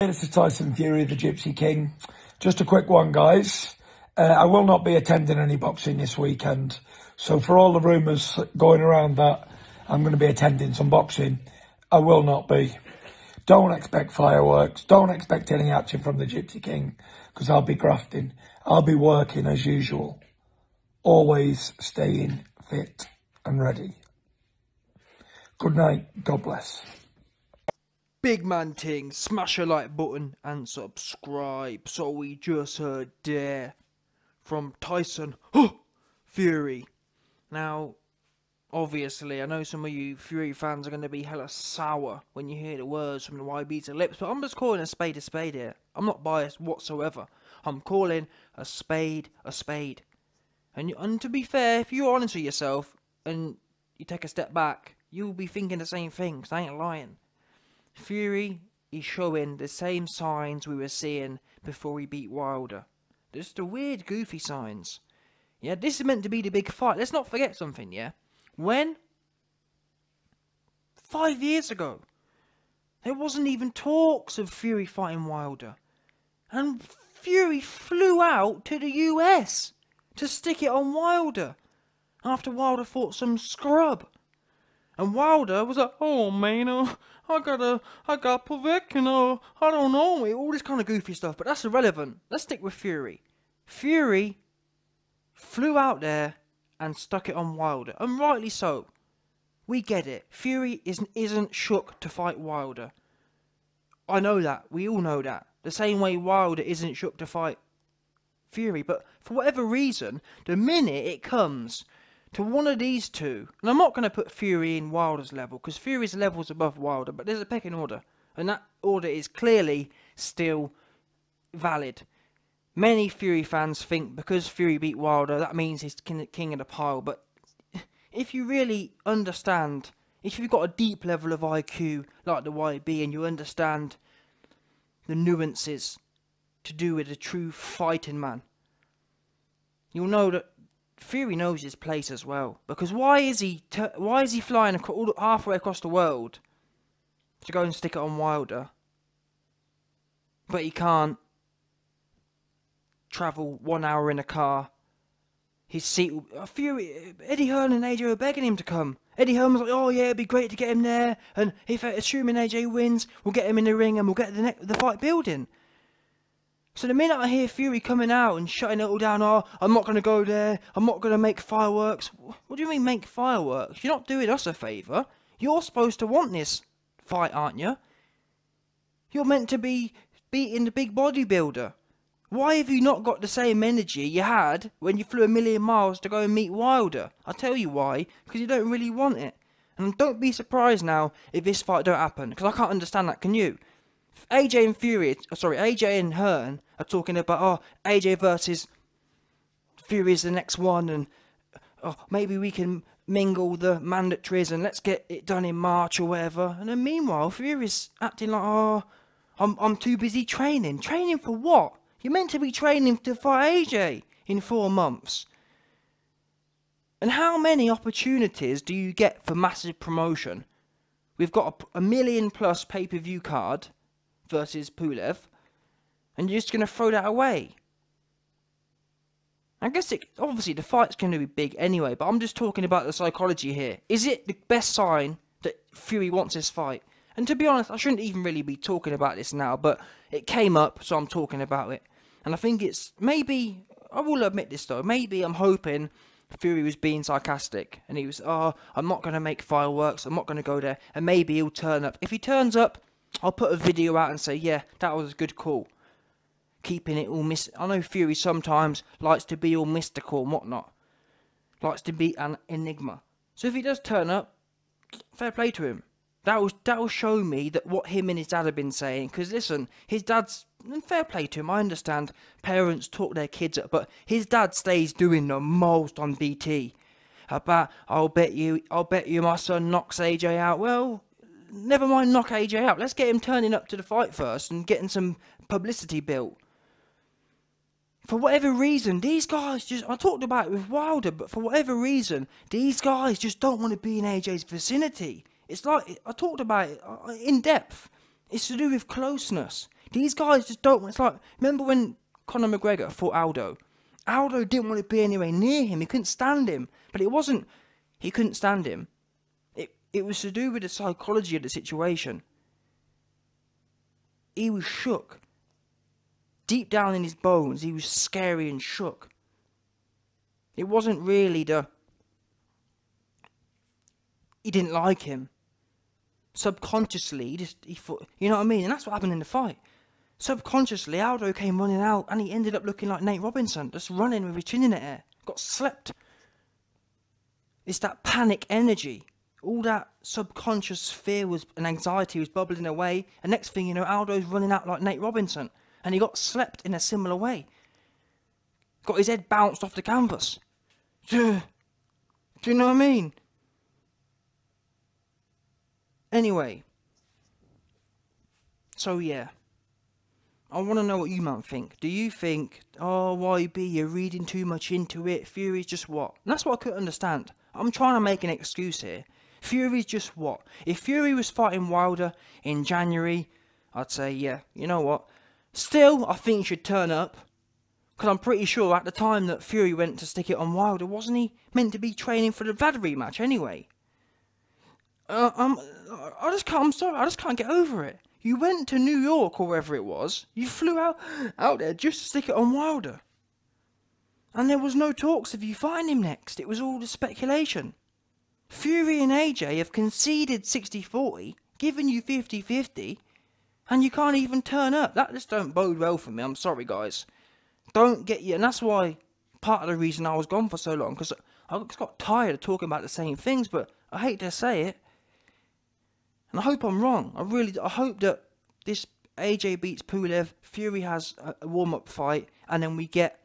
This is Tyson Fury, the Gypsy King. Just a quick one, guys. I will not be attending any boxing this weekend. So for all the rumours going around that I'm going to be attending some boxing, I will not be. Don't expect fireworks. Don't expect any action from the Gypsy King, because I'll be grafting. I'll be working as usual. Always staying fit and ready. Good night. God bless. Big man ting, smash a like button and subscribe. So we just heard there from Tyson Fury. Now, obviously, I know some of you Fury fans are going to be hella sour when you hear the words from the YB's lips, but I'm just calling a spade here. I'm not biased whatsoever. I'm calling a spade a spade. And to be fair, if you're honest with yourself and you take a step back, you'll be thinking the same thing, 'cause I ain't lying. Fury is showing the same signs we were seeing before he beat Wilder. Just the weird, goofy signs. Yeah, this is meant to be the big fight. Let's not forget something, yeah? When? 5 years ago. There wasn't even talks of Fury fighting Wilder. And Fury flew out to the US to stick it on Wilder after Wilder fought some scrub. And Wilder was like, oh man, I got Pulev, I don't know, all this kind of goofy stuff. But that's irrelevant. Let's stick with Fury. Fury flew out there and stuck it on Wilder, and rightly so. We get it. Fury isn't shook to fight Wilder. I know that. We all know that. The same way Wilder isn't shook to fight Fury. But for whatever reason, the minute it comes to one of these two, and I'm not going to put Fury in Wilder's level, because Fury's level is above Wilder, but there's a pecking order, and that order is clearly still valid. Many Fury fans think because Fury beat Wilder, that means he's king of the pile, but if you really understand, if you've got a deep level of IQ like the YB, and you understand the nuances to do with a true fighting man, you'll know that Fury knows his place as well. Because why is he flying halfway across the world to go and stick it on Wilder, but he can't travel 1 hour in a car? His seat, Fury, Eddie Hearn and AJ were begging him to come. Eddie Hearn was like, oh yeah, it'd be great to get him there, and if assuming AJ wins, we'll get him in the ring and we'll get the fight building. So the minute I hear Fury coming out and shutting it all down, oh, I'm not going to go there, I'm not going to make fireworks. What do you mean make fireworks? You're not doing us a favour. You're supposed to want this fight, aren't you? You're meant to be beating the big bodybuilder. Why have you not got the same energy you had when you flew 1,000,000 miles to go and meet Wilder? I'll tell you why. Because you don't really want it. And don't be surprised now if this fight don't happen, because I can't understand that, can you? AJ and Hearn are talking about, oh, AJ versus Fury is the next one, and oh, maybe we can mingle the mandatories and let's get it done in March or whatever. And then meanwhile, Fury's acting like, oh, I'm too busy training. Training for what? You're meant to be training to fight AJ in 4 months. And how many opportunities do you get for massive promotion? We've got a million plus pay-per-view card versus Pulev, and you're just going to throw that away. I guess obviously the fight's going to be big anyway, but I'm just talking about the psychology here. Is it the best sign that Fury wants this fight? And to be honest, I shouldn't even really be talking about this now, but it came up, so I'm talking about it. And I think it's, maybe, I will admit this though, maybe I'm hoping Fury was being sarcastic, and he was, oh, I'm not going to make fireworks, I'm not going to go there, and maybe he'll turn up. If he turns up, I'll put a video out and say, yeah, that was a good call. Keeping it all I know Fury sometimes likes to be all mystical and whatnot. Likes to be an enigma. So if he does turn up, fair play to him. That will show me that what him and his dad have been saying. Because listen, his dad's, and fair play to him, I understand parents talk their kids up, but his dad stays doing the most on BT. About, I'll bet you my son knocks AJ out. Well, never mind knock AJ out. Let's get him turning up to the fight first and getting some publicity built. For whatever reason, these guys just, I talked about it with Wilder, but for whatever reason, these guys just don't want to be in AJ's vicinity. It's like, I talked about it in depth. It's to do with closeness. These guys just don't. It's like, remember when Conor McGregor fought Aldo? Aldo didn't want to be anywhere near him. He couldn't stand him. But it wasn't he couldn't stand him. It was to do with the psychology of the situation. He was shook. Deep down in his bones, he was scary and shook. It wasn't really he didn't like him. Subconsciously, he thought, you know what I mean? And that's what happened in the fight. Subconsciously, Aldo came running out, and he ended up looking like Nate Robinson, just running with his chin in the air. Got slept. It's that panic energy. All that subconscious fear and anxiety was bubbling away. And next thing you know, Aldo's running out like Nate Robinson. And he got slept in a similar way. Got his head bounced off the canvas. Do you know what I mean? Anyway. So yeah. I want to know what you man think. Do you think, oh, YB, you're reading too much into it, Fury's just what? And that's what I couldn't understand. I'm trying to make an excuse here. Fury's just what? If Fury was fighting Wilder in January, I'd say, yeah, you know what? Still, I think he should turn up. Because I'm pretty sure at the time that Fury went to stick it on Wilder, wasn't he meant to be training for the Vlad rematch anyway? I'm sorry, I just can't get over it. You went to New York or wherever it was. You flew out there just to stick it on Wilder. And there was no talks of you fighting him next. It was all the speculation. Fury and AJ have conceded 60-40, given you 50-50, and you can't even turn up. That just don't bode well for me. I'm sorry, guys. Don't get you. And that's why part of the reason I was gone for so long, because I just got tired of talking about the same things, but I hate to say it. And I hope I'm wrong. I hope that this AJ beats Pulev, Fury has a warm-up fight, and then we get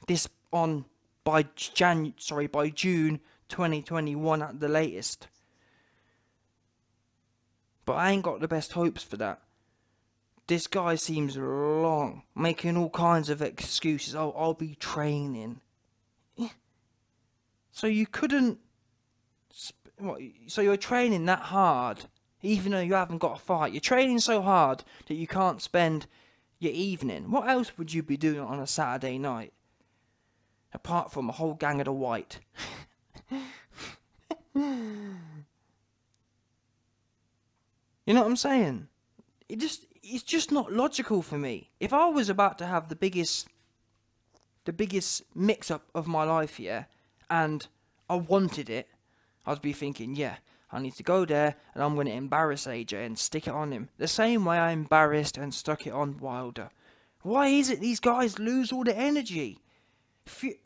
this on by June 2021 at the latest. But I ain't got the best hopes for that. This guy seems long, making all kinds of excuses. Oh, I'll be training. So you couldn't... What? So you're training that hard, even though you haven't got a fight. You're training so hard that you can't spend your evening. What else would you be doing on a Saturday night? Apart from a whole gang of the white. You know what I'm saying? It's just not logical for me. If I was about to have the biggest mix-up of my life, yeah, and I wanted it, I'd be thinking, yeah, I need to go there, and I'm going to embarrass AJ and stick it on him. The same way I embarrassed and stuck it on Wilder. Why is it these guys lose all the energy?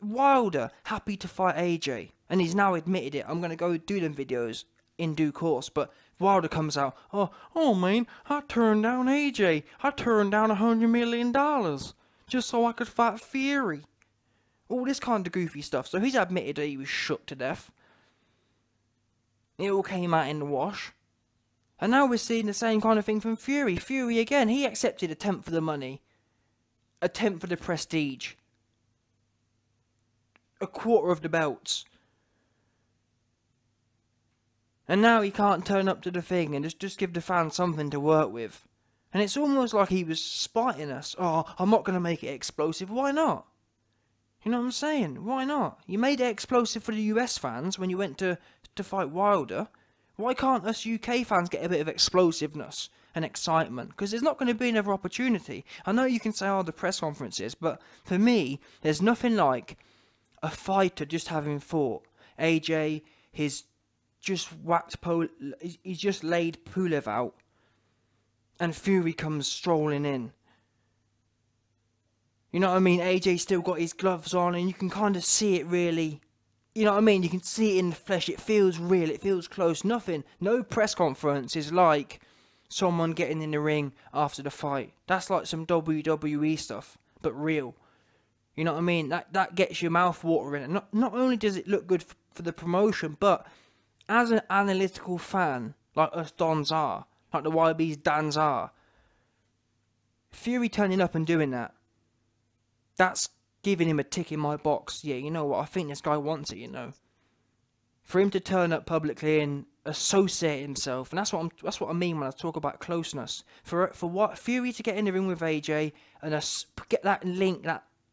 Wilder, happy to fight AJ, and he's now admitted it. I'm going to go do them videos in due course, but Wilder comes out, oh man, I turned down AJ. I turned down $100 million just so I could fight Fury. All this kind of goofy stuff. So he's admitted that he was shook to death. It all came out in the wash. And now we're seeing the same kind of thing from Fury. Fury again, he accepted a tenth for the money. A tenth for the prestige. A quarter of the belts. And now he can't turn up to the thing and just give the fans something to work with. And it's almost like he was spiting us. Oh, I'm not going to make it explosive. Why not? You know what I'm saying? Why not? You made it explosive for the US fans when you went to fight Wilder. Why can't us UK fans get a bit of explosiveness and excitement? Because there's not going to be another opportunity. I know you can say, oh, the press conferences, but for me, there's nothing like a fighter just having fought. AJ, he's just he's just laid Pulev out, and Fury comes strolling in. You know what I mean? AJ still got his gloves on, and you can kind of see it really. You know what I mean? You can see it in the flesh. It feels real. It feels close. No press conference is like someone getting in the ring after the fight. That's like some WWE stuff, but real. You know what I mean? That gets your mouth watering. And not only does it look good for the promotion, but as an analytical fan, like us Dons are, like the YB's Dans are, Fury turning up and doing that, that's giving him a tick in my box. Yeah, you know what? I think this guy wants it, you know. for him to turn up publicly and associate himself, and that's what I mean when I talk about closeness. For what Fury to get in the ring with AJ and get that link,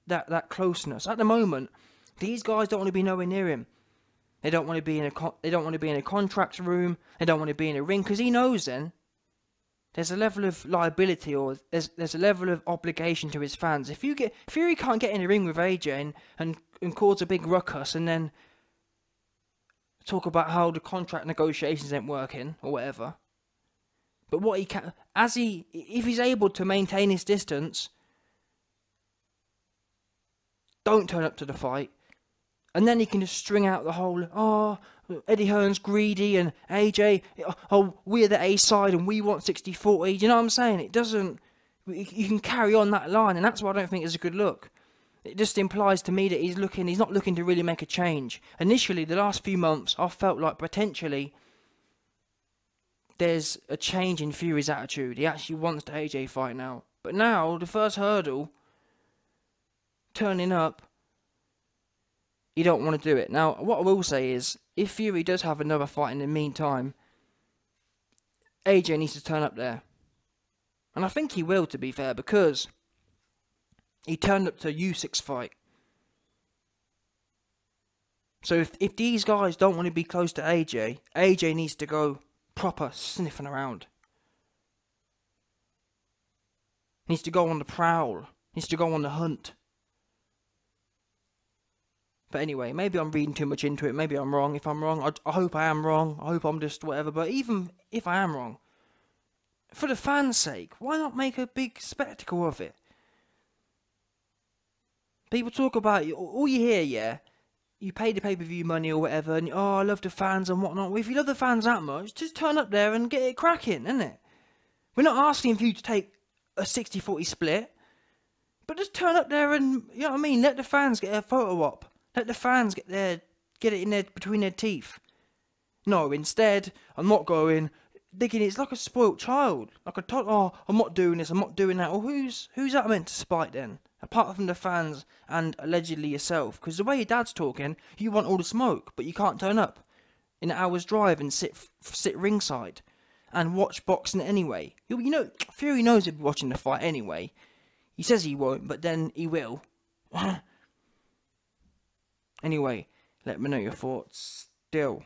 that closeness. At the moment, these guys don't want to be nowhere near him. They don't want to be in a contract room. They don't want to be in a ring, because he knows then there's a level of liability, or there's a level of obligation to his fans. If Fury can't get in the ring with AJ and cause a big ruckus, and then talk about how the contract negotiations ain't working or whatever. But what he can, if he's able to maintain his distance, don't turn up to the fight, and then he can just string out the whole, Eddie Hearn's greedy and AJ, we're the A side and we want 60-40. Do you know what I'm saying? It doesn't. You can carry on that line, and that's why I don't think it's a good look. It just implies to me that he's not looking to really make a change. Initially, the last few months, I felt like potentially there's a change in Fury's attitude. He actually wants the AJ fight now. But now, the first hurdle, turning up, you don't want to do it. Now, what I will say is, if Fury does have another fight in the meantime, AJ needs to turn up there. And I think he will, to be fair, because he turned up to Usyk's fight. So if these guys don't want to be close to AJ, AJ needs to go proper sniffing around. He needs to go on the prowl. He needs to go on the hunt. But anyway, maybe I'm reading too much into it. Maybe I'm wrong. If I'm wrong, I hope I am wrong. I hope I'm just whatever. But even if I am wrong, for the fans' sake, why not make a big spectacle of it? People talk about, all you hear, yeah, you pay the pay-per-view money or whatever, and I love the fans and whatnot. Well, if you love the fans that much, just turn up there and get it cracking, isn't it? We're not asking for you to take a 60-40 split, but just turn up there and, you know what I mean, let the fans get their photo op. Let the fans get it in there between their teeth. No, instead, I'm not going, thinking it's like a spoilt child. Like I'm not doing this, I'm not doing that. Well, who's that meant to spite then? Apart from the fans and allegedly yourself. Because the way your dad's talking, you want all the smoke, but you can't turn up in an hour's drive and sit ringside and watch boxing anyway. You know, Fury knows he'll be watching the fight anyway. He says he won't, but then he will. Anyway, let me know your thoughts. Still.